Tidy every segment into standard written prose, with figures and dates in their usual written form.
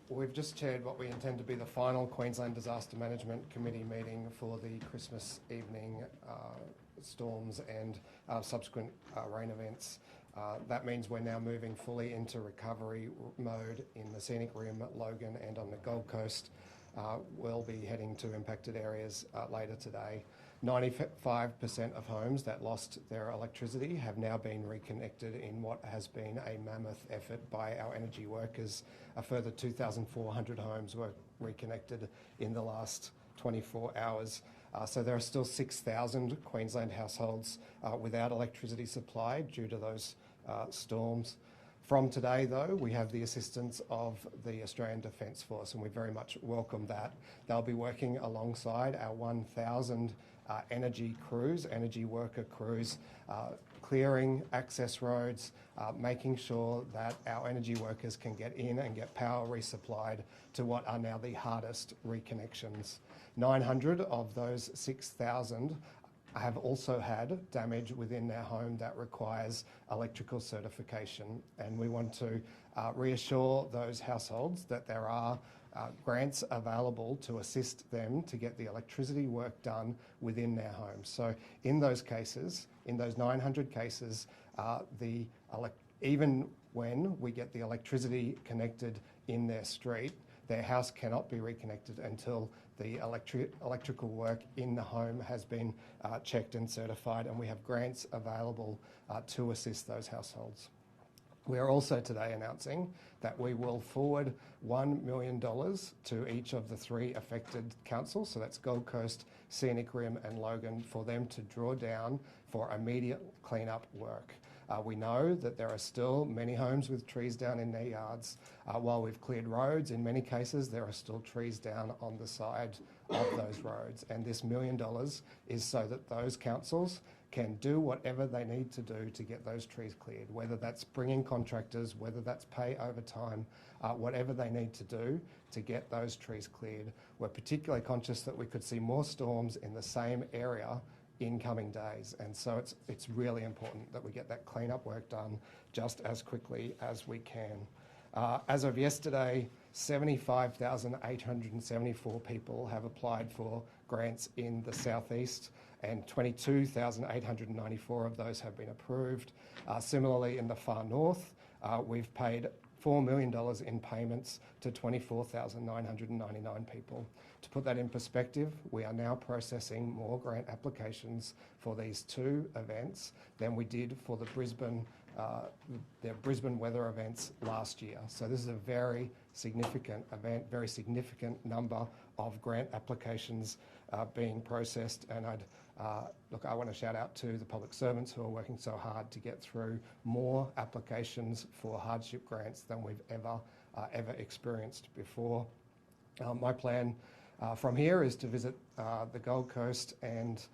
We've just chaired what we intend to be the final Queensland Disaster Management Committee meeting for the Christmas evening storms and subsequent rain events. That means we're now moving fully into recovery mode in the Scenic Rim, Logan and on the Gold Coast. We'll be heading to impacted areas later today. 95% of homes that lost their electricity have now been reconnected in what has been a mammoth effort by our energy workers. A further 2,400 homes were reconnected in the last 24 hours. So there are still 6,000 Queensland households without electricity supply due to those storms. From today, though, we have the assistance of the Australian Defence Force, and we very much welcome that. They'll be working alongside our 1,000 energy crews, energy worker crews, clearing access roads, making sure that our energy workers can get in and get power resupplied to what are now the hardest reconnections. 900 of those 6,000 have also had damage within their home that requires electrical certification, and we want to reassure those households that there are grants available to assist them to get the electricity work done within their homes. So in those cases, in those 900 cases, even when we get the electricity connected in their street, their house cannot be reconnected until the electrical work in the home has been checked and certified, and we have grants available to assist those households. We are also today announcing that we will forward $1 million to each of the 3 affected councils, so that's Gold Coast, Scenic Rim and Logan, for them to draw down for immediate clean-up work. We know that there are still many homes with trees down in their yards. While we've cleared roads, in many cases there are still trees down on the side of those roads, and this $1 million is so that those councils can do whatever they need to do to get those trees cleared, whether that's bringing contractors, whether that's pay overtime, whatever they need to do to get those trees cleared. We're particularly conscious that we could see more storms in the same area in coming days, and so it's really important that we get that cleanup work done just as quickly as we can. As of yesterday, 75,874 people have applied for grants in the southeast, and 22,894 of those have been approved. Similarly, in the far north, we've paid $4 million in payments to 24,999 people. To put that in perspective, we are now processing more grant applications for these 2 events than we did for the Brisbane weather events last year. So this is a very significant event, very significant number of grant applications being processed, and I want to shout out to the public servants who are working so hard to get through more applications for hardship grants than we've ever experienced before. My plan from here is to visit the Gold Coast and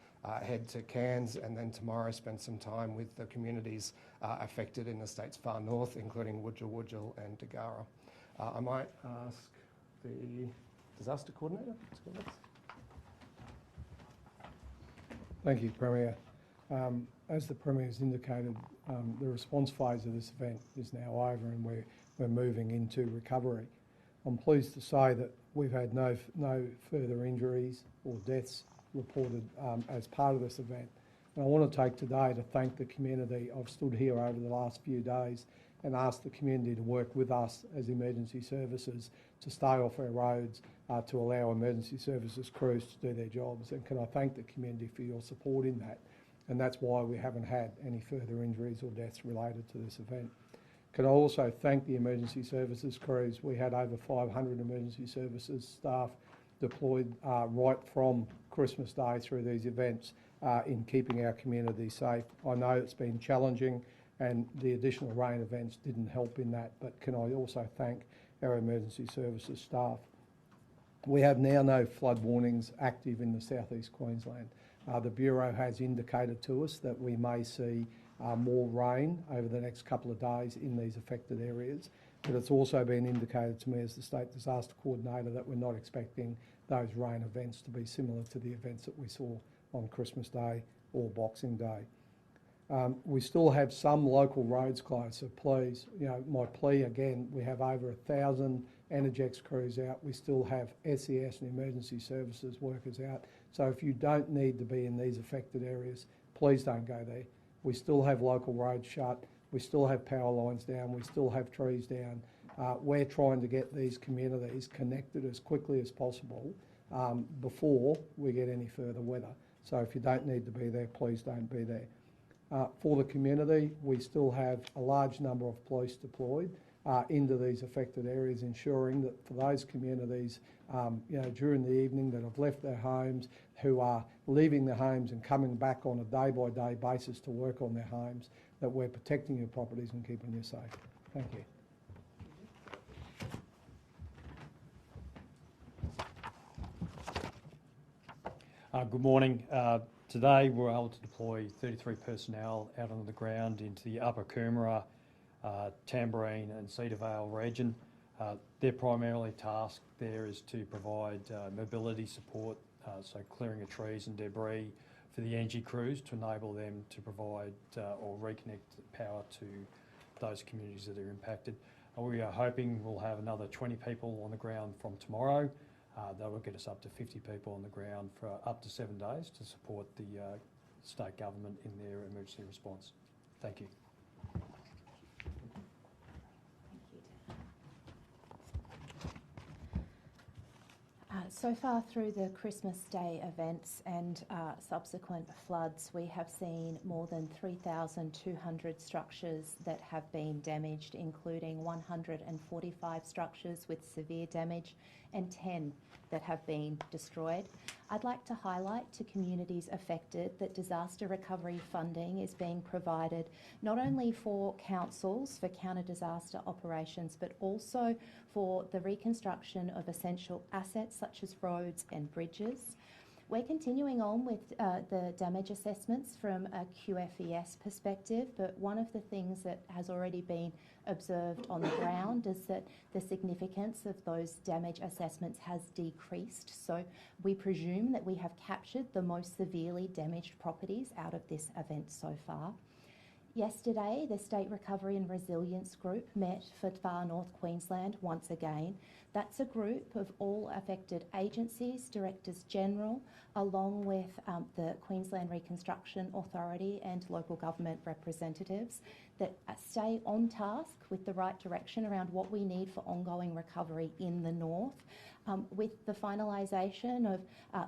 head to Cairns, and then tomorrow spend some time with the communities affected in the state's far north, including Wujal and Dagara. I might ask the disaster coordinator to go next. Thank you, Premier. As the Premier has indicated, the response phase of this event is now over and we're moving into recovery. I'm pleased to say that we've had no further injuries or deaths reported as part of this event. And I want to take today to thank the community. I've stood here over the last few days and asked the community to work with us as emergency services to stay off our roads, to allow emergency services crews to do their jobs. And can I thank the community for your support in that? And that's why we haven't had any further injuries or deaths related to this event. Can I also thank the emergency services crews? We had over 500 emergency services staff deployed right from Christmas Day through these events in keeping our community safe. I know it's been challenging and the additional rain events didn't help in that, but can I also thank our emergency services staff. We have now no flood warnings active in the southeast Queensland. The Bureau has indicated to us that we may see more rain over the next couple of days in these affected areas, but it's also been indicated to me as the State Disaster Coordinator that we're not expecting those rain events to be similar to the events that we saw on Christmas Day or Boxing Day. We still have some local roads closed, so please, my plea again, we have over 1,000 Energex crews out. We still have SES and emergency services workers out. So if you don't need to be in these affected areas, please don't go there. We still have local roads shut. We still have power lines down. We still have trees down. We're trying to get these communities connected as quickly as possible before we get any further weather. So if you don't need to be there, please don't be there. For the community, we still have a large number of police deployed into these affected areas, ensuring that for those communities, during the evening that have left their homes, who are leaving their homes and coming back on a day-by-day basis to work on their homes, that we're protecting your properties and keeping you safe. Thank you. Good morning. Today we're able to deploy 33 personnel out on the ground into the Upper Coomera, Tamborine and Cedar Vale region. Their primarily task there is to provide mobility support, so clearing of trees and debris for the energy crews to enable them to provide or reconnect power to those communities that are impacted. We are hoping we'll have another 20 people on the ground from tomorrow. That will get us up to 50 people on the ground for up to 7 days to support the state government in their emergency response. Thank you. So far through the Christmas Day events and subsequent floods, we have seen more than 3,200 structures that have been damaged, including 145 structures with severe damage and 10 that have been destroyed. I'd like to highlight to communities affected that disaster recovery funding is being provided not only for councils for counter-disaster operations, but also for the reconstruction of essential assets such as roads and bridges. We're continuing on with the damage assessments from a QFES perspective, but one of the things that has already been observed on the ground is that the significance of those damage assessments has decreased. So we presume that we have captured the most severely damaged properties out of this event so far. Yesterday, the State Recovery and Resilience Group met for Far North Queensland once again. That's a group of all affected agencies, Directors General, along with the Queensland Reconstruction Authority and local government representatives that stay on task with the right direction around what we need for ongoing recovery in the north. With the finalisation of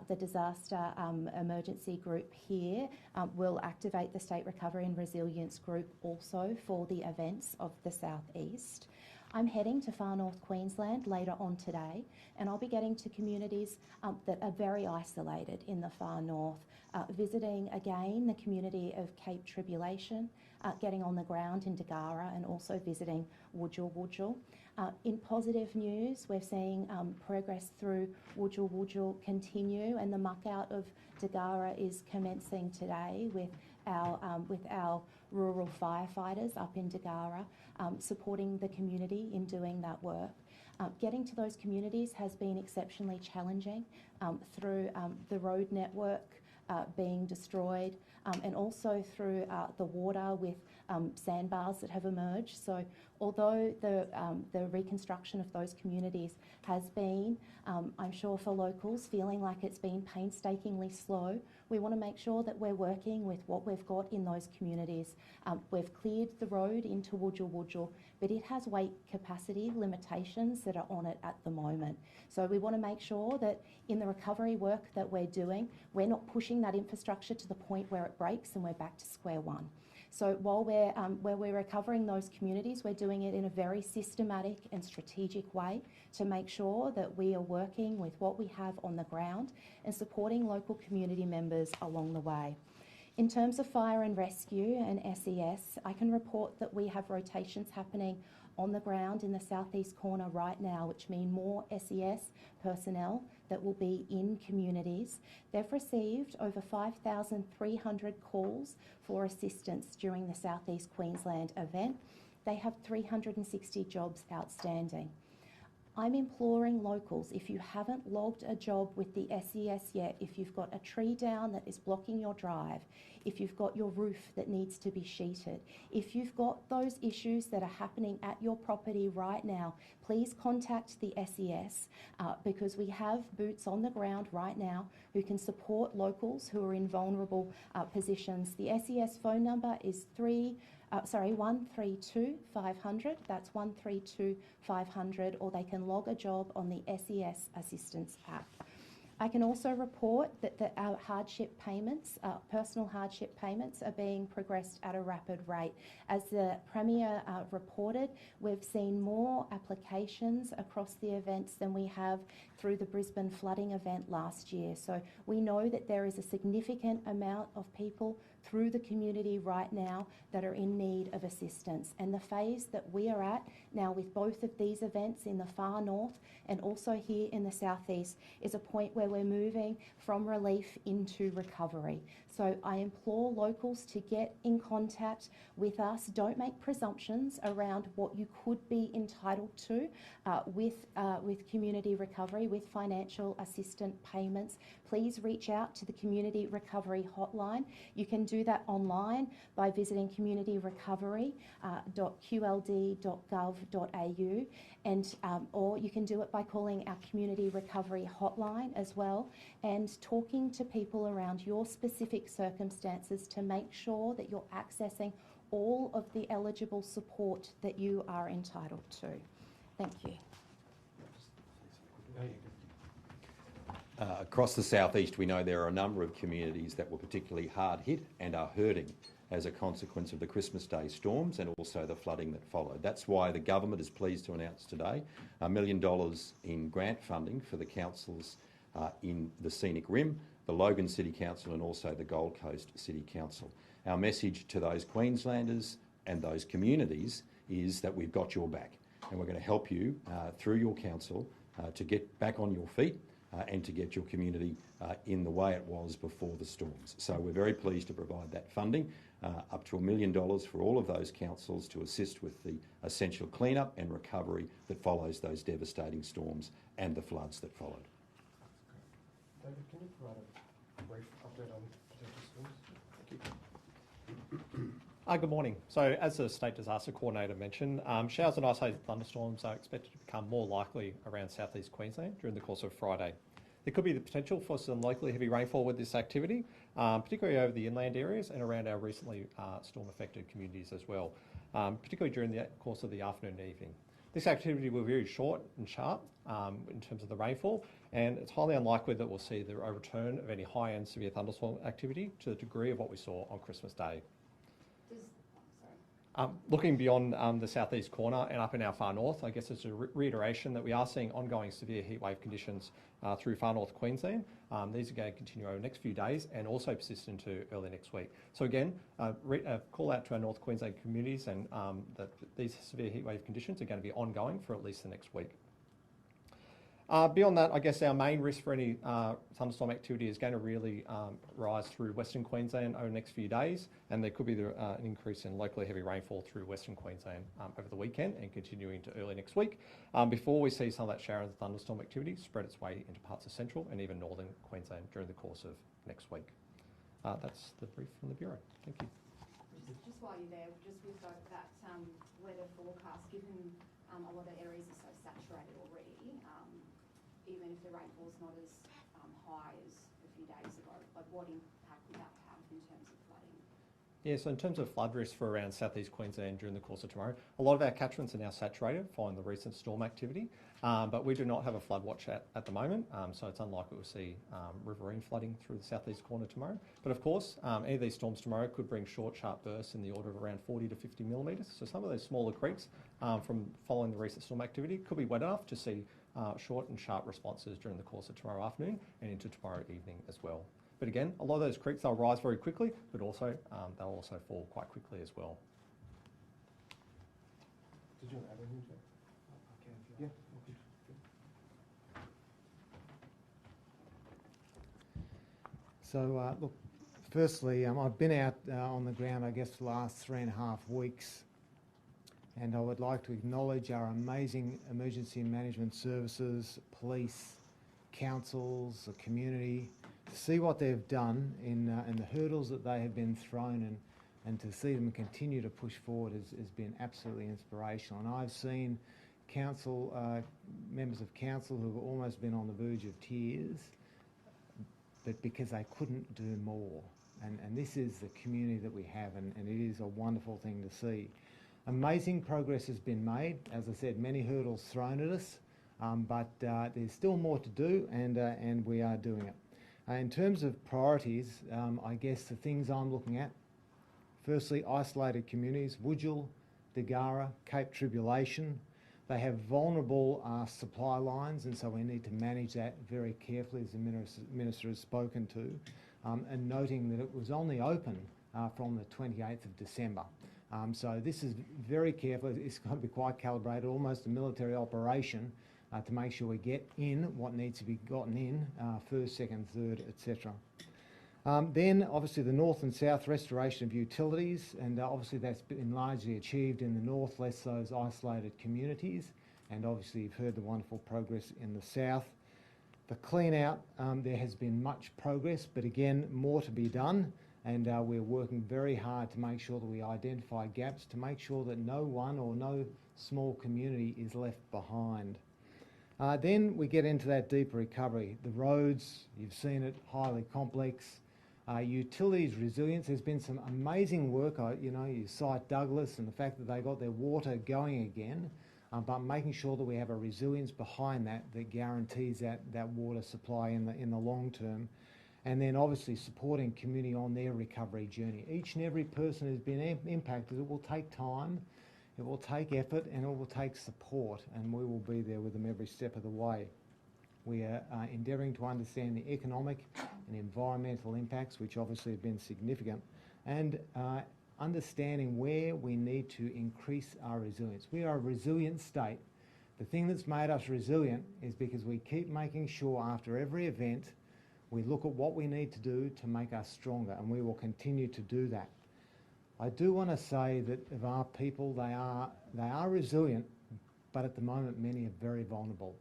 the disaster emergency group here, we'll activate the State Recovery and Resilience Group also for the events of the southeast. I'm heading to Far North Queensland later on today, and I'll be getting to communities that are very isolated in the far north, visiting again the community of Cape Tribulation, getting on the ground in Dagara, and also visiting Wujal. In positive news, we're seeing progress through Wujal continue, and the muck out of Dagara is commencing today with our rural firefighters up in Dagara, supporting the community in doing that work. Getting to those communities has been exceptionally challenging through the road network being destroyed, and also through the water with sandbars that have emerged. So although the reconstruction of those communities has been, I'm sure for locals, feeling like it's been painstakingly slow, we want to make sure that we're working with what we've got in those communities. We've cleared the road into Wujal, but it has weight capacity limitations that are on it at the moment. So we want to make sure that in the recovery work that we're doing, we're not pushing that infrastructure to the point where it breaks and we're back to square one. So while we're recovering those communities, we're doing it in a very systematic and strategic way to make sure that we are working with what we have on the ground and supporting local community members along the way. In terms of fire and rescue and SES, I can report that we have rotations happening on the ground in the southeast corner right now, which mean more SES personnel that will be in communities. They've received over 5,300 calls for assistance during the southeast Queensland event. They have 360 jobs outstanding. I'm imploring locals, if you haven't logged a job with the SES yet, if you've got a tree down that is blocking your drive, if you've got your roof that needs to be sheeted, if you've got those issues that are happening at your property right now, please contact the SES because we have boots on the ground right now who can support locals who are in vulnerable positions. The SES phone number is 132 500, that's 132 500, or they can log a job on the SES Assistance app. I can also report that our hardship payments, personal hardship payments, are being progressed at a rapid rate. As the Premier reported, we've seen more applications across the events than we have through the Brisbane flooding event last year. So we know that there is a significant amount of people through the community right now that are in need of assistance. And the phase that we are at now with both of these events in the far north and also here in the southeast is a point where we're moving from relief into recovery. So I implore locals to get in contact with us. Don't make presumptions around what you could be entitled to with community recovery, with financial assistance payments. Please reach out to the Community Recovery Hotline. You can do that online by visiting communityrecovery.qld.gov.au, and or you can do it by calling our Community Recovery Hotline as well, and talking to people around your specific circumstances to make sure that you're accessing all of the eligible support that you are entitled to. Thank you. Across the southeast, we know there are a number of communities that were particularly hard hit and are hurting as a consequence of the Christmas Day storms and also the flooding that followed. That's why the government is pleased to announce today $1 million in grant funding for the councils in the Scenic Rim, the Logan City Council and also the Gold Coast City Council. Our message to those Queenslanders and those communities is that we've got your back and we're going to help you through your council to get back on your feet and to get your community in the way it was before the storms. So we're very pleased to provide that funding, up to $1 million for all of those councils to assist with the essential cleanup and recovery that follows those devastating storms and the floods that followed. David, can you provide a brief update on potential storms? Thank you. Good morning. So as the State Disaster Coordinator mentioned, showers and isolated thunderstorms are expected to become more likely around southeast Queensland during the course of Friday. There could be the potential for some locally heavy rainfall with this activity, particularly over the inland areas and around our recently storm-affected communities as well, particularly during the course of the afternoon and evening. This activity will be very short and sharp in terms of the rainfall, and it's highly unlikely that we'll see the return of any high-end severe thunderstorm activity to the degree of what we saw on Christmas Day. Looking beyond the southeast corner and up in our far north, I guess it's a reiteration that we are seeing ongoing severe heatwave conditions through far north Queensland. These are going to continue over the next few days and also persist into early next week. So again, call out to our North Queensland communities and that these severe heatwave conditions are going to be ongoing for at least the next week. Beyond that, I guess our main risk for any thunderstorm activity is going to really rise through Western Queensland over the next few days, and there could be an increase in locally heavy rainfall through Western Queensland over the weekend and continuing to early next week, before we see some of that shower and thunderstorm activity spread its way into parts of central and even northern Queensland during the course of next week. That's the brief from the Bureau. Thank you. Just while you're there, just with that weather forecast, given a lot of areas are so saturated already, even if the rainfall is not as high as a few days ago, like what impact would that have in terms of flooding? Yeah, so in terms of flood risk for around southeast Queensland during the course of tomorrow, a lot of our catchments are now saturated following the recent storm activity, but we do not have a flood watch at the moment, so it's unlikely we'll see riverine flooding through the southeast corner tomorrow. But of course, any of these storms tomorrow could bring short, sharp bursts in the order of around 40 to 50 millimetres. So some of those smaller creeks from following the recent storm activity could be wet enough to see short and sharp responses during the course of tomorrow afternoon and into tomorrow evening as well. But again, a lot of those creeks, they'll rise very quickly, but also they'll also fall quite quickly as well. Did you want to add anything to that? Yeah. So, look, firstly, I've been out on the ground, I guess, for the last 3.5 weeks And I would like to acknowledge our amazing emergency management services, police, councils, the community, to see what they've done and the hurdles that they have been thrown, and to see them continue to push forward has been absolutely inspirational. And I've seen members of council who have almost been on the verge of tears, but because they couldn't do more. And this is the community that we have, and it is a wonderful thing to see. Amazing progress has been made. As I said, many hurdles thrown at us, but there's still more to do, and we are doing it. In terms of priorities, I guess the things I'm looking at, firstly, isolated communities, Wudjil, Dagara, Cape Tribulation. They have vulnerable supply lines, and so we need to manage that very carefully, as the Minister has spoken to, and noting that it was only open from the 28th of December. So this is very careful. It's got to be quite calibrated, almost a military operation, to make sure we get in what needs to be gotten in, first, second, third, etc. Then obviously the north and south restoration of utilities, and obviously that's been largely achieved in the north, less those isolated communities, and obviously you've heard the wonderful progress in the south. The clean out, there has been much progress, but again, more to be done, and we're working very hard to make sure that we identify gaps, to make sure that no one or no small community is left behind. Then we get into that deeper recovery. The roads, you've seen it, highly complex. Utilities resilience, there's been some amazing work. You cite Douglas and the fact that they got their water going again, but making sure that we have a resilience behind that guarantees that water supply in the long term. And then obviously supporting community on their recovery journey. Each and every person who's been impacted, it will take time, it will take effort, and it will take support, and we will be there with them every step of the way. We are endeavouring to understand the economic and environmental impacts, which obviously have been significant, and understanding where we need to increase our resilience. We are a resilient state. The thing that's made us resilient is because we keep making sure after every event we look at what we need to do to make us stronger, and we will continue to do that. I do want to say that of our people, they are resilient, but at the moment many are very vulnerable.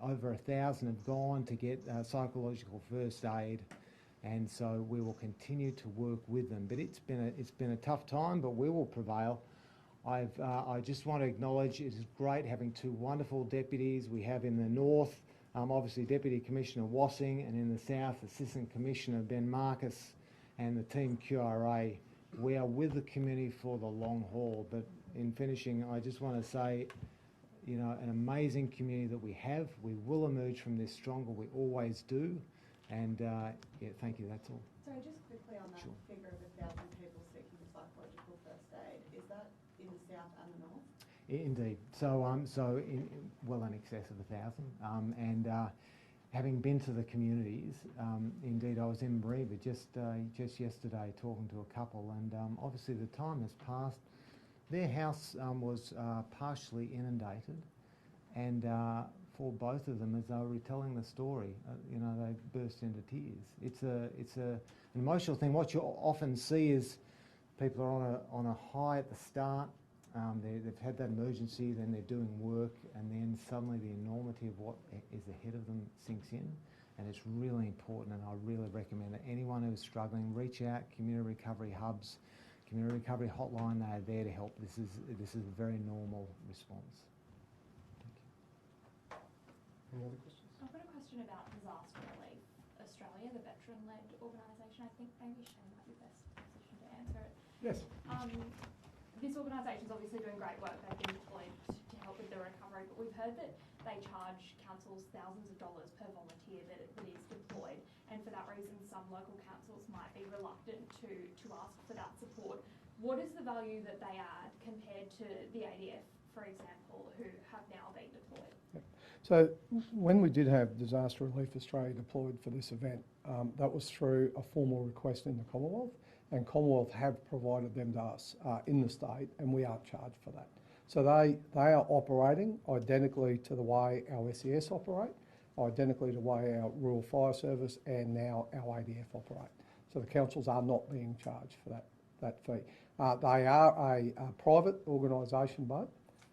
Over 1,000 have gone to get psychological first aid, and so we will continue to work with them. But it's been a tough time, but we will prevail. I just want to acknowledge it is great having two wonderful deputies. We have in the north, obviously Deputy Commissioner Wassing, and in the south, Assistant Commissioner Ben Marcus and the team QRA. We are with the community for the long haul. But in finishing, I just want to say, an amazing community that we have. We will emerge from this stronger. We always do. And thank you. That's all. So just quickly on that figure of 1,000 people seeking psychological first aid, is that in the south and the north? Indeed. So well in excess of 1,000. And having been to the communities, indeed I was in Mareeba just yesterday talking to a couple, and obviously the time has passed. Their house was partially inundated, and for both of them, as they were retelling the story, they burst into tears. It's an emotional thing. What you often see is people are on a high at the start. They've had that emergency, then they're doing work, and then suddenly the enormity of what is ahead of them sinks in, and it's really important. And I really recommend that anyone who's struggling, reach out. Community recovery hubs, community recovery hotline, they are there to help. This is a very normal response. Any other questions? I've got a question about Disaster Relief Australia, the veteran-led organisation. I think maybe Shane might be best positioned to answer it. Yes. This organisation is obviously doing great work. They've been deployed to help with the recovery, but we've heard that they charge councils thousands of dollars per volunteer that is deployed, and for that reason some local councils might be reluctant to ask for that support. What is the value that they add compared to the ADF, for example, who have now been deployed? Yep. So when we did have Disaster Relief Australia deployed for this event, that was through a formal request in the Commonwealth, and Commonwealth have provided them to us in the state, and we aren't charged for that. So they are operating identically to the way our SES operate, identically to the way our Rural Fire Service and now our ADF operate. So the councils are not being charged for that fee. They are a private organisation, both,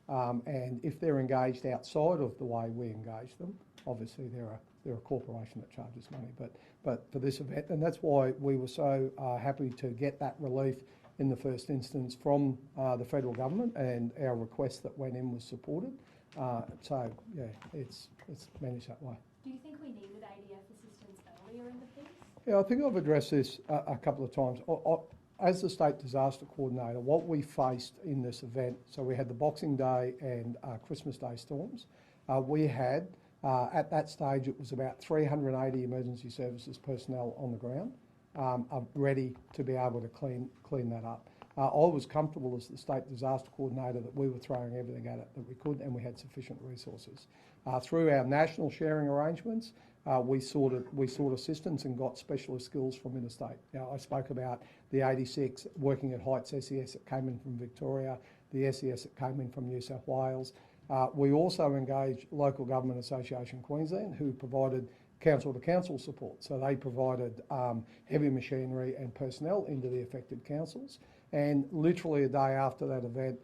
and if they're engaged outside of the way we engage them, obviously they're a corporation that charges money. But for this event, and that's why we were so happy to get that relief in the first instance from the federal government, and our request that went in was supported. So yeah, it's managed that way. Do you think we needed ADF assistance earlier in the piece? Yeah, I think I've addressed this a couple of times. As the State Disaster Coordinator, what we faced in this event, so we had the Boxing Day and Christmas Day storms. We had, at that stage, it was about 380 emergency services personnel on the ground, ready to be able to clean that up. I was comfortable as the State Disaster Coordinator that we were throwing everything at it that we could, and we had sufficient resources. Through our national sharing arrangements, we sought assistance and got specialist skills from interstate. I spoke about the 86 working at Heights SES that came in from Victoria, the SES that came in from New South Wales. We also engaged Local Government Association Queensland, who provided council-to-council support. So they provided heavy machinery and personnel into the affected councils. And literally a day after that event,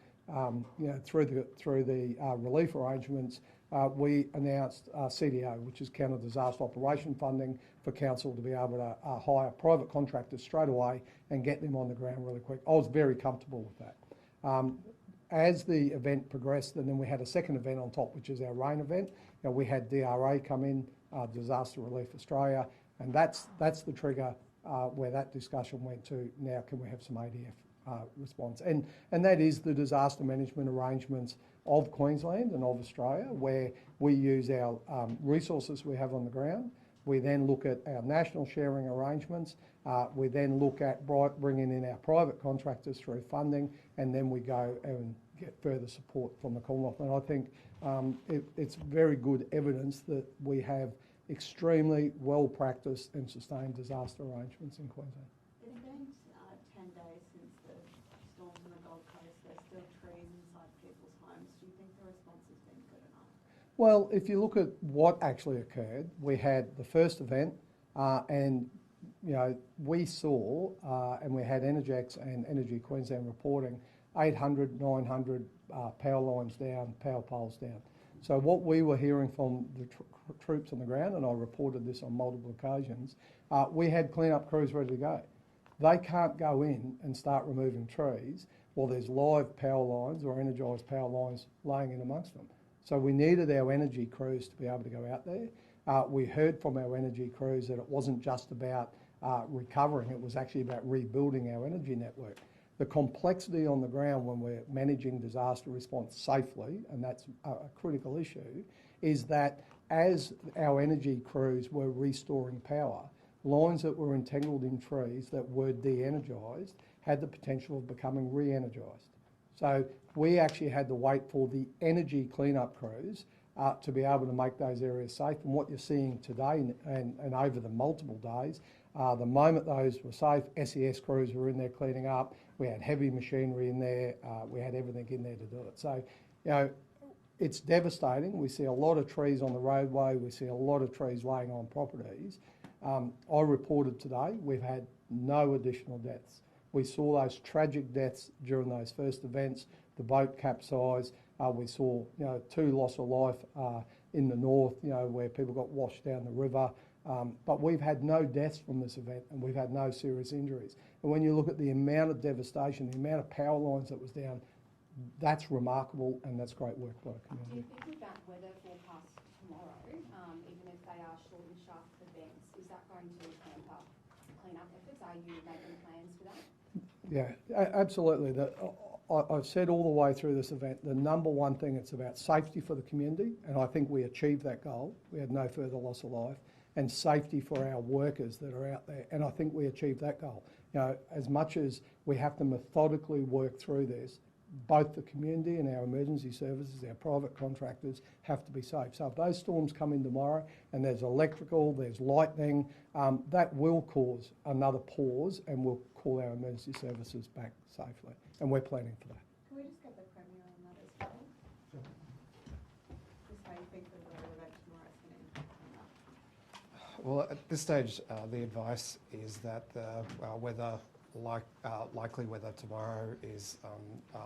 through the relief arrangements, we announced CDO, which is Counter Disaster Operation Funding, for council to be able to hire private contractors straight away and get them on the ground really quick. I was very comfortable with that. As the event progressed, and then we had a second event on top, which is our rain event. We had DRA come in, Disaster Relief Australia, and that's the trigger where that discussion went to. Now, can we have some ADF response? And that is the disaster management arrangements of Queensland and of Australia, where we use our resources we have on the ground. We then look at our national sharing arrangements. We then look at bringing in our private contractors through funding, and then we go and get further support from the Commonwealth. And I think it's very good evidence that we have extremely well-practiced and sustained disaster arrangements in Queensland. It's been 10 days since the storms on the Gold Coast. There's still trees inside people's homes. Do you think the response has been good enough? Well, if you look at what actually occurred, we had the first event and we saw, and we had Energex and Energy Queensland reporting 800, 900 power lines down, power poles down. So what we were hearing from the troops on the ground, and I reported this on multiple occasions, we had clean-up crews ready to go. They can't go in and start removing trees while there's live power lines or energised power lines laying in amongst them. So we needed our energy crews to be able to go out there. We heard from our energy crews that it wasn't just about recovering, it was actually about rebuilding our energy network. The complexity on the ground when we're managing disaster response safely, and that's a critical issue, is that as our energy crews were restoring power, lines that were entangled in trees that were de-energised had the potential of becoming re-energised. So we actually had to wait for the energy clean-up crews to be able to make those areas safe. And what you're seeing today and over the multiple days, the moment those were safe, SES crews were in there cleaning up. We had heavy machinery in there. We had everything in there to do it. So, it's devastating. We see a lot of trees on the roadway. We see a lot of trees laying on properties. I reported today we've had no additional deaths. We saw those tragic deaths during those first events. The boat capsized. We saw 2 loss of life in the north, where people got washed down the river. But we've had no deaths from this event, and we've had no serious injuries. And when you look at the amount of devastation, the amount of power lines that was down, that's remarkable, and that's great work by the community. Do you think with that weather forecast tomorrow, even if they are short and sharp events, is that going to hamper clean-up efforts? Are you making plans for that? Yeah, absolutely. I've said all the way through this event, the number one thing, it's about safety for the community, and I think we achieved that goal. We had no further loss of life, and safety for our workers that are out there, and I think we achieved that goal. As much as we have to methodically work through this, both the community and our emergency services, our private contractors, have to be safe. So if those storms come in tomorrow and there's electrical, there's lightning, that will cause another pause and we'll call our emergency services back safely. And we're planning for that. Can we just get the Premier on that as well? Sure. Just how you think the weather event tomorrow is going to impact on that? Well, at this stage, the advice is that the weather likely weather tomorrow is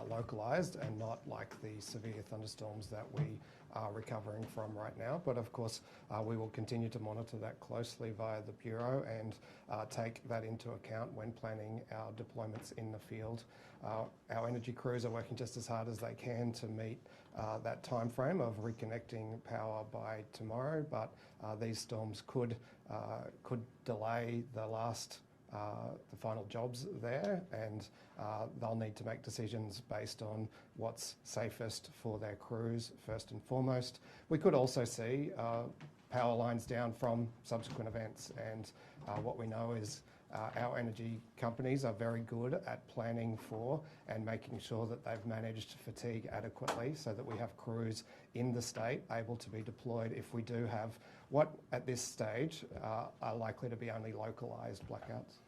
localised and not like the severe thunderstorms that we are recovering from right now. But of course, we will continue to monitor that closely via the Bureau and take that into account when planning our deployments in the field. Our energy crews are working just as hard as they can to meet that time frame of reconnecting power by tomorrow, but these storms could delay the final jobs there, and they'll need to make decisions based on what's safest for their crews first and foremost. We could also see power lines down from subsequent events, and what we know is our energy companies are very good at planning for and making sure that they've managed fatigue adequately so that we have crews in the state able to be deployed if we do have what at this stage are likely to be only localised blackouts.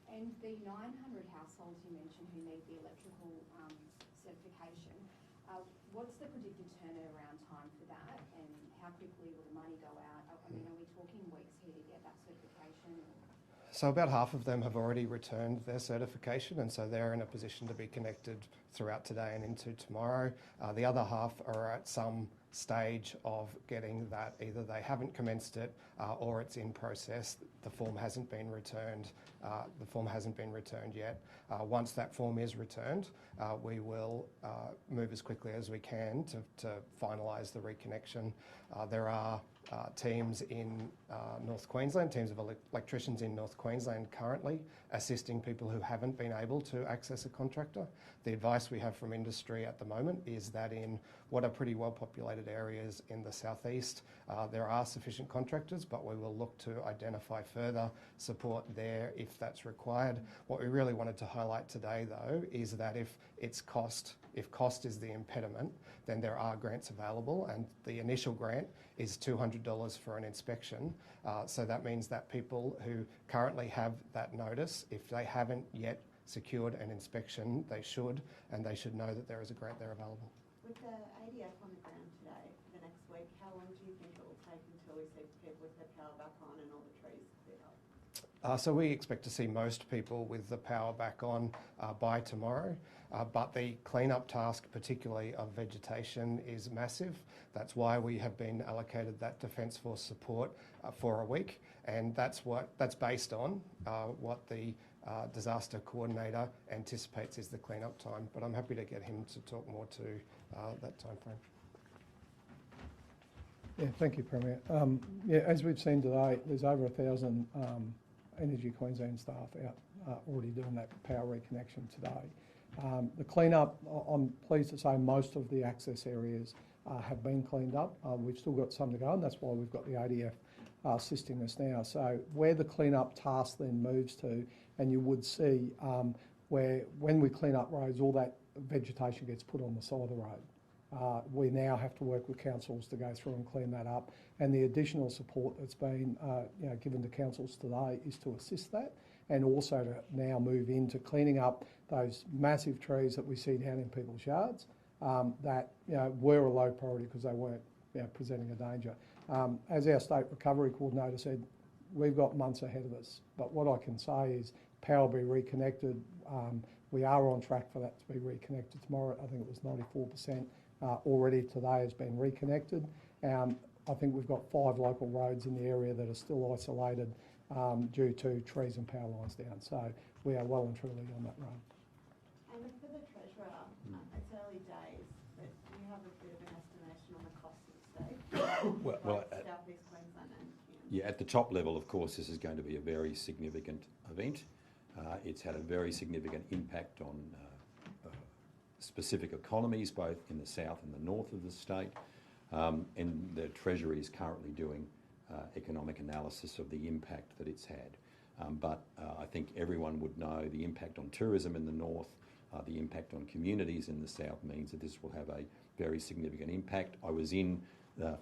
And the 900 households you mentioned who need the electrical certification, what's the predicted turnaround time for that, and how quickly will the money go out? I mean, are we talking weeks here to get that certification? So about half of them have already returned their certification, and so they're in a position to be connected throughout today and into tomorrow. The other half are at some stage of getting that. Either they haven't commenced it or it's in process. The form hasn't been returned. Yet. Once that form is returned, we will move as quickly as we can to finalise the reconnection. There are teams in North Queensland, teams of electricians in North Queensland currently assisting people who haven't been able to access a contractor. The advice we have from industry at the moment is that in what are pretty well populated areas in the southeast, there are sufficient contractors, but we will look to identify further support there if that's required. What we really wanted to highlight today though is that if cost is the impediment, then there are grants available, and the initial grant is $200 for an inspection. So that means that people who currently have that notice, if they haven't yet secured an inspection, they should, and they should know that there is a grant there available. With the ADF on the ground today, for the next week, how long do you think it will take until we see people with their power back on and all the trees cleared up? So we expect to see most people with the power back on by tomorrow, but the clean-up task, particularly of vegetation, is massive. That's why we have been allocated that Defence Force support for a week, and that's based on what the disaster coordinator anticipates is the clean-up time. But I'm happy to get him to talk more to that time frame. Yeah, thank you, Premier. As we've seen today, there's over 1,000 Energy Queensland staff out already doing that power reconnection today. The clean-up, I'm pleased to say most of the access areas have been cleaned up. We've still got some to go, and that's why we've got the ADF assisting us now. So where the clean-up task then moves to, and you would see where when we clean up roads, all that vegetation gets put on the side of the road. We now have to work with councils to go through and clean that up, and the additional support that's been given to councils today is to assist that, and also to now move into cleaning up those massive trees that we see down in people's yards that were a low priority because they weren't presenting a danger. As our State Recovery Coordinator said, we've got months ahead of us, but what I can say is power will be reconnected. We are on track for that to be reconnected tomorrow. I think it was 94% already today has been reconnected. I think we've got 5 local roads in the area that are still isolated due to trees and power lines down. So we are well and truly on that road. And for the Treasurer, it's early days, but do you have a bit of an estimation on the cost of the state? Well, South East Queensland and yeah, at the top level, of course, this is going to be a very significant event. It's had a very significant impact on specific economies, both in the south and the north of the state. And the Treasury is currently doing economic analysis of the impact that it's had. But I think everyone would know the impact on tourism in the north, the impact on communities in the south means that this will have a very significant impact. I was in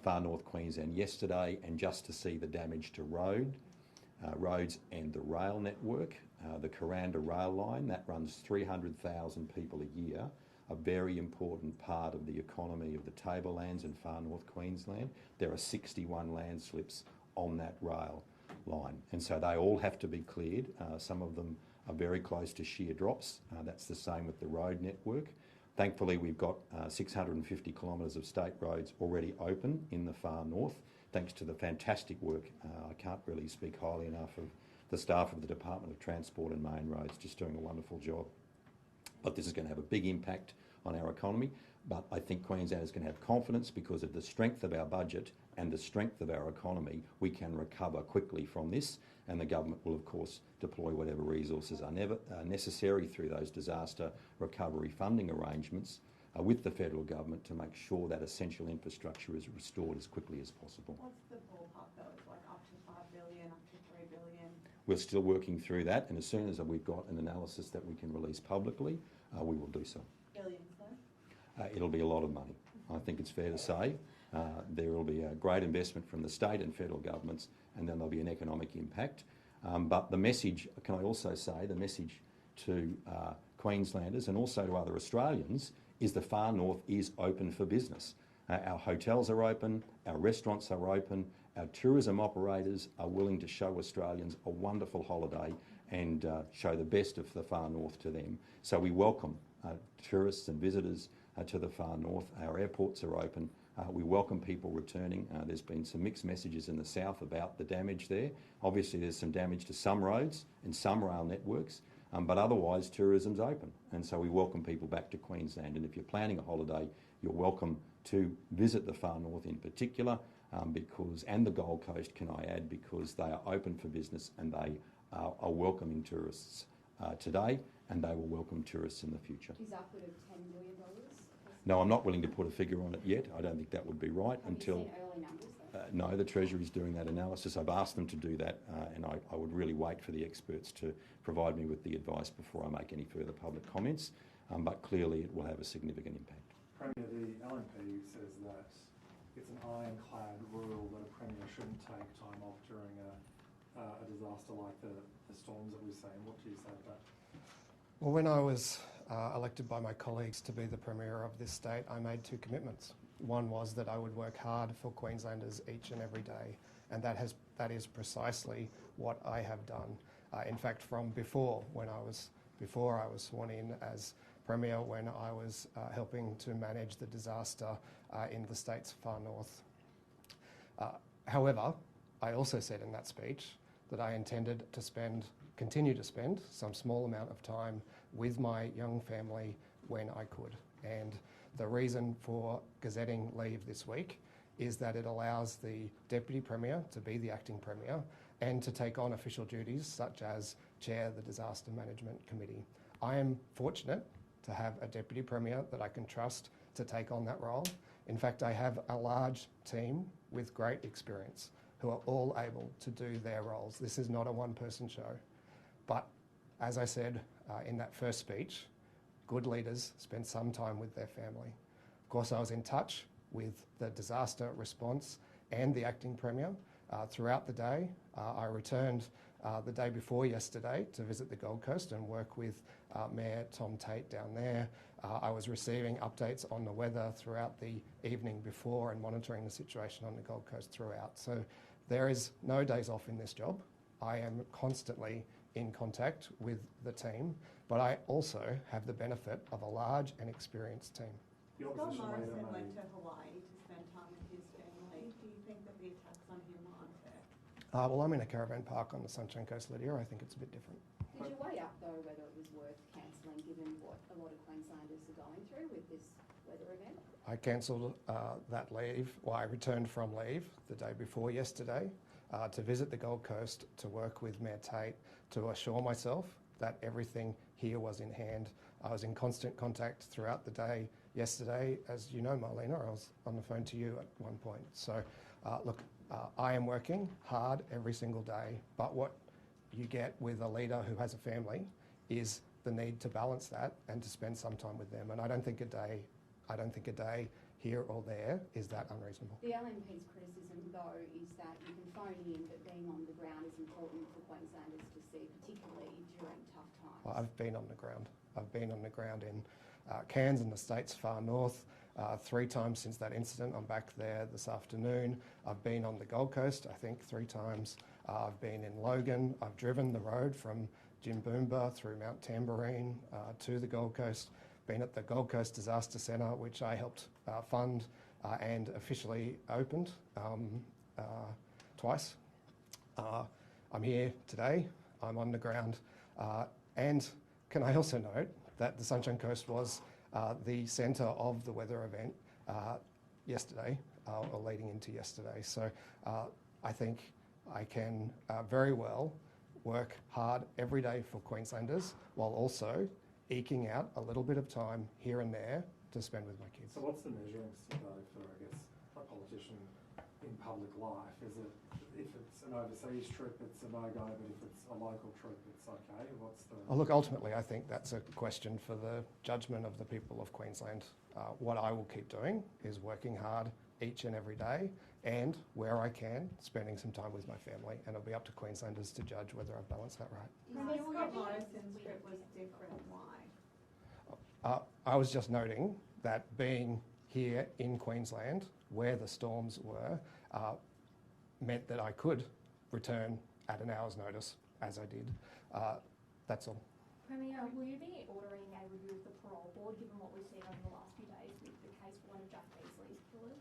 far north Queensland yesterday, and just to see the damage to roads and the rail network, the Kuranda rail line, that runs 300,000 people a year, a very important part of the economy of the Tablelands in far north Queensland. There are 61 landslips on that rail line, and so they all have to be cleared. Some of them are very close to sheer drops. That's the same with the road network. Thankfully, we've got 650 kilometres of state roads already open in the far north, thanks to the fantastic work. I can't really speak highly enough of the staff of the Department of Transport and Main Roads, just doing a wonderful job. But this is going to have a big impact on our economy. But I think Queenslanders can have confidence because of the strength of our budget and the strength of our economy. We can recover quickly from this, and the government will, of course, deploy whatever resources are necessary through those disaster recovery funding arrangements with the federal government to make sure that essential infrastructure is restored as quickly as possible. What's the ballpark though? It's like up to 5 billion, up to 3 billion? We're still working through that, and as soon as we've got an analysis that we can release publicly, we will do so. Billions though? It'll be a lot of money, I think it's fair to say. There will be a great investment from the state and federal governments, and then there'll be an economic impact. But the message, can I also say, the message to Queenslanders and also to other Australians is the far north is open for business. Our hotels are open, our restaurants are open, our tourism operators are willing to show Australians a wonderful holiday and show the best of the far north to them. So we welcome tourists and visitors to the far north. Our airports are open. We welcome people returning. There's been some mixed messages in the south about the damage there. Obviously there's some damage to some roads and some rail networks, but otherwise tourism's open. And so we welcome people back to Queensland. And if you're planning a holiday, you're welcome to visit the far north in particular, and the Gold Coast, can I add, because they are open for business and they are welcoming tourists today, and they will welcome tourists in the future. Is upward of $10 million? No, I'm not willing to put a figure on it yet. I don't think that would be right until... Have you seen early numbers though? No, the Treasury's doing that analysis. I've asked them to do that, and I would really wait for the experts to provide me with the advice before I make any further public comments, but clearly it will have a significant impact. Premier, the LNP says that it's an ironclad rule that a Premier shouldn't take time off during a disaster like the storms that we've seen. What do you say to that? Well, when I was elected by my colleagues to be the Premier of this state, I made two commitments. One was that I would work hard for Queenslanders each and every day, and that is precisely what I have done. In fact, from before I was sworn in as Premier, when I was helping to manage the disaster in the state's far north. However, I also said in that speech that I intended to continue to spend some small amount of time with my young family when I could. And the reason for gazetting leave this week is that it allows the Deputy Premier to be the acting Premier and to take on official duties such as chair the Disaster Management Committee. I am fortunate to have a Deputy Premier that I can trust to take on that role. In fact, I have a large team with great experience who are all able to do their roles. This is not a one-person show. But as I said in that first speech, good leaders spend some time with their family. Of course, I was in touch with the disaster response and the acting Premier throughout the day. I returned the day before yesterday to visit the Gold Coast and work with Mayor Tom Tate down there. I was receiving updates on the weather throughout the evening before and monitoring the situation on the Gold Coast throughout. So there is no days off in this job. I am constantly in contact with the team, but I also have the benefit of a large and experienced team. The Scott opposition leader Morrison may... went to Hawaii to spend time with his family. Do you think that the attacks on him are unfair? Well, I'm in a caravan park on the Sunshine Coast, Lydia. I think it's a bit different. Did you weigh up though whether it was worth cancelling given what a lot of Queenslanders are going through with this weather event? I cancelled that leave. Well, I returned from leave the day before yesterday to visit the Gold Coast, to work with Mayor Tate, to assure myself that everything here was in hand. I was in constant contact throughout the day yesterday. As you know, Marlena, I was on the phone to you at one point. So, look, I am working hard every single day, but what you get with a leader who has a family is the need to balance that and to spend some time with them. And I don't think a day here or there is that unreasonable. The LNP's criticism, though, is that you can phone in, but being on the ground is important for Queenslanders to see, particularly during tough times. Well, I've been on the ground. I've been on the ground in Cairns in the state's far north 3 times since that incident. I'm back there this afternoon. I've been on the Gold Coast, I think 3 times. I've been in Logan. I've driven the road from Jimboomba through Mount Tamborine to the Gold Coast, been at the Gold Coast Disaster Centre, which I helped fund and officially opened twice. I'm here today, I'm on the ground, and can I also note that the Sunshine Coast was the centre of the weather event yesterday, or leading into yesterday. So I think I can very well work hard every day for Queenslanders while also eking out a little bit of time here and there to spend with my kids. So what's the measuring stick though for, I guess, a politician in public life? Is it, if it's an overseas trip, it's a no-go, but if it's a local trip, it's okay? What's the... Oh, look, ultimately, I think that's a question for the judgment of the people of Queensland. What I will keep doing is working hard each and every day, and where I can, spending some time with my family, and it'll be up to Queenslanders to judge whether I've balanced that right. Premier Morrison's trip was different, why? I was just noting that being here in Queensland, where the storms were, meant that I could return at an hour's notice, as I did. That's all. Premier, will you be ordering a review of the parole board, given what we've seen over the last few days with the case for one of Jack Beasley's killers?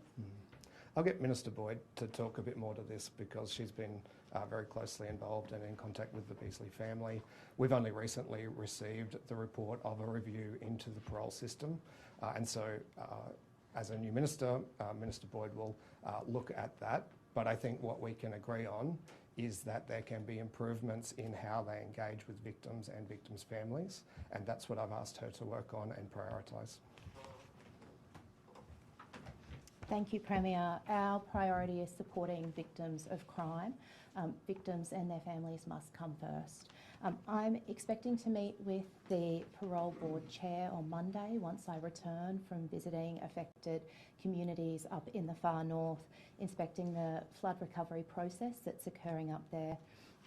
I'll get Minister Boyd to talk a bit more to this because she's been very closely involved and in contact with the Beasley family. We've only recently received the report of a review into the parole system, and so as a new minister, Minister Boyd will look at that. But I think what we can agree on is that there can be improvements in how they engage with victims and victims' families, and that's what I've asked her to work on and prioritise. Thank you, Premier. Our priority is supporting victims of crime. Victims and their families must come first. I'm expecting to meet with the Parole Board Chair on Monday once I return from visiting affected communities up in the far north, inspecting the flood recovery process that's occurring up there.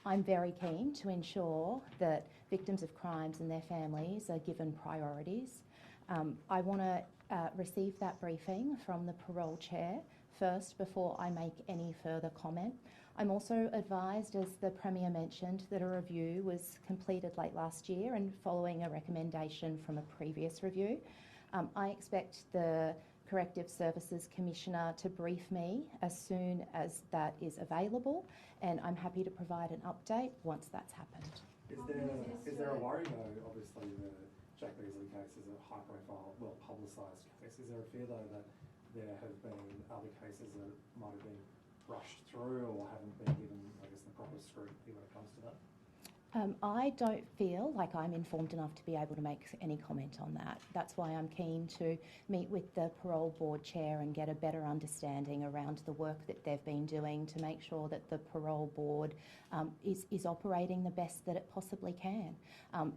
I'm very keen to ensure that victims of crimes and their families are given priorities. I want to receive that briefing from the Parole Chair first before I make any further comment. I'm also advised, as the Premier mentioned, that a review was completed late last year and following a recommendation from a previous review. I expect the Corrective Services Commissioner to brief me as soon as that is available, and I'm happy to provide an update once that's happened. Is there a worry though, obviously the Jack Beasley case is a high profile, well publicised case. Is there a fear though that there have been other cases that might have been rushed through or haven't been given, I guess, the proper scrutiny when it comes to that? I don't feel like I'm informed enough to be able to make any comment on that. That's why I'm keen to meet with the Parole Board Chair and get a better understanding around the work that they've been doing to make sure that the Parole Board is operating the best that it possibly can.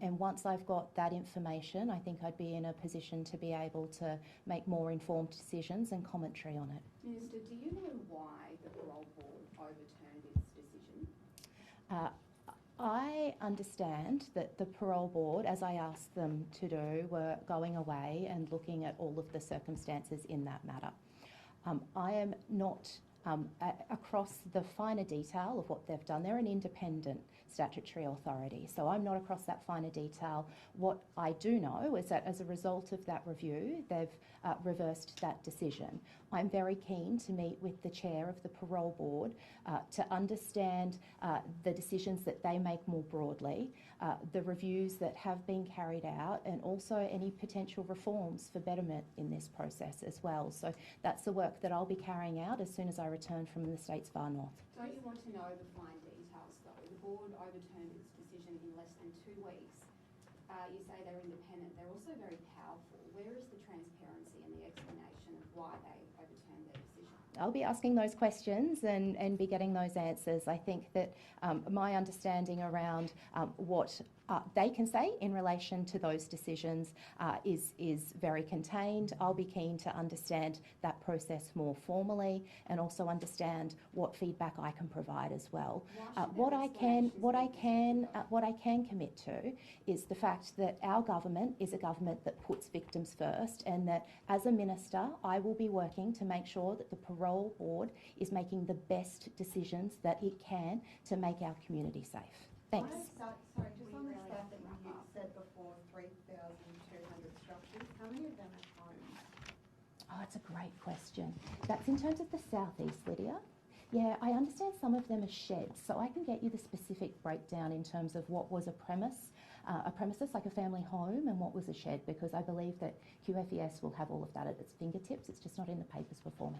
And once I've got that information, I think I'd be in a position to be able to make more informed decisions and commentary on it. Minister, do you know why the Parole Board overturned its decision? I understand that the Parole Board, as I asked them to do, were going away and looking at all of the circumstances in that matter. I am not across the finer detail of what they've done. They're an independent statutory authority, so I'm not across that finer detail. What I do know is that as a result of that review, they've reversed that decision. I'm very keen to meet with the chair of the Parole Board to understand the decisions that they make more broadly, the reviews that have been carried out, and also any potential reforms for betterment in this process as well. So that's the work that I'll be carrying out as soon as I return from the state's far north. Don't you want to know the fine details though? The board overturned its decision in less than 2 weeks. You say they're independent. They're also very powerful. Where is the transparency and the explanation of why they overturned their decision? I'll be asking those questions and be getting those answers. I think that my understanding around what they can say in relation to those decisions is very contained. I'll be keen to understand that process more formally and also understand what feedback I can provide as well. What I can commit to is the fact that our government is a government that puts victims first, and that as a minister I will be working to make sure that the Parole Board is making the best decisions that it can to make our community safe. Thanks. Sorry, just on on the really stat have that to wrap you up. said before, 3,200 structures, how many of them are homes? Oh, it's a great question. That's in terms of the southeast, Lydia. Yeah, I understand some of them are sheds, so I can get you the specific breakdown in terms of what was a premises like a family home, and what was a shed, because I believe that QFES will have all of that at its fingertips. It's just not in the papers before me.